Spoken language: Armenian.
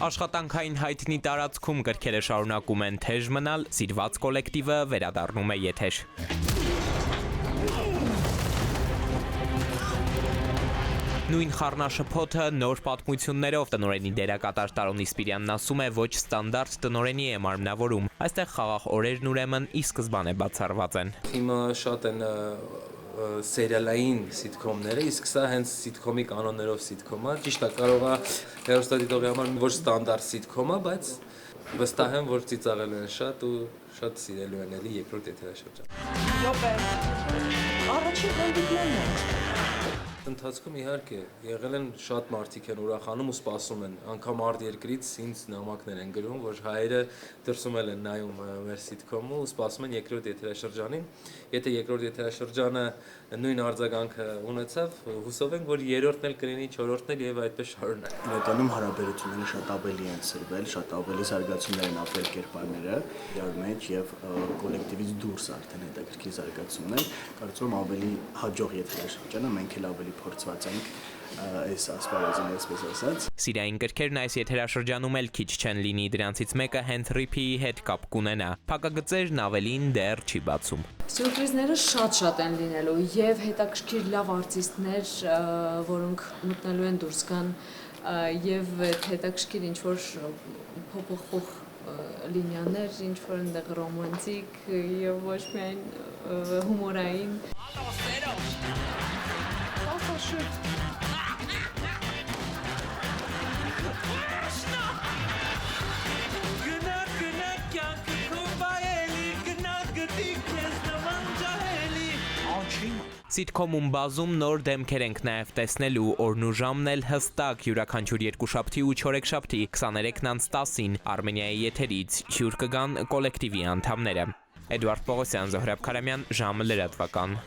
Աշխատանքային հայտնի տարածքում գրքերը շարունակում են թեժ մնալ, սիրված կոլեկտիվը վերադառնում է եթեր։ Նույն խառնաշփոթը նոր պատմություններով տնօրենի դերակատար Տարոն Իսպիրյանն ասում է ոչ ստանդարտ տնօրենի է մարմնավորում։ Այստեղ խաղաղ օրերն ուրեմն ի սկզբանե բացառված են։ Հիմա շատ են սերիալային սիթքոմները, իսկ սա հենց սիթքոմի կանոններով սիթքոմ է։ Ճիշտ է, կարող է հեռուստադիտողի համար ոչ ստանդարտ սիթքոմ է, բայց վստահ եմ, որ ծիծաղելու են շատ ու շատ սիրելու են էլի երկրորդ եթերաշրջանը։ Յոպե, առաջին կոնդիկներն են։ Ընթացքում իհարկե եղել են շատ մարդիկ են ուրախանում ու սպասում են, անգամ արտերկրից ինձ նամակներ են գրում, որ հայերը դրսում են նայում մեր սիթքոմը ու սպասում են երկրորդ եթերաշրջանին։ Եթե երկրորդ եթերաշրջանը նույն արձագանքը ունեցավ, հուսով ենք, որ երրորդն էլ կլինի, չորրորդն էլ եւ այդպես շարունակ։ Իրականում հարաբերությունները շատ ավելի են սրվել, շատ ավելի զարգացումներ են ապրել կերպարները իրար մեջ եւ կոլեկտիվից դուրս արդեն հետաքրքիր զարգացումներ, կարծում եմ ավելի հաջող եթերաշրջանը մենք էլ ավելի փորձված ենք այս ասպարեզին այսպես ասած։ Սիրային գրքերն այս եթերաշրջանում էլ քիչ չեն լինի, դրանցից մեկը Հենթրիփիի հետ կապ կունենա։ Փակագծերն ավելին դեռ չի բացում։ Սյուրպրիզները շատ են լինելու եւ հետաքրքիր լավ արտիստներ, որոնք մտնելու են դուրս գան եւ հետաքրքիր ինչ-որ փոփոխող լինիաներ, ինչ-որ այնտեղ ռոմանտիկ եւ ոչ միայն հումորային։ Սիթքոմում բազում նոր դեմքեր ենք նաև տեսնելու, օրն ու ժամն էլ հստակ յուրաքանչյուր երկուշաբթի ու չորեքշաբթի 23:10-ին Արմենիայի եթերից հյուր կգան կոլեկտիվի անդամները։ Էդուարդ Պողոսյան, Զոհրաբ Քարամյան, ժամը լրատվական։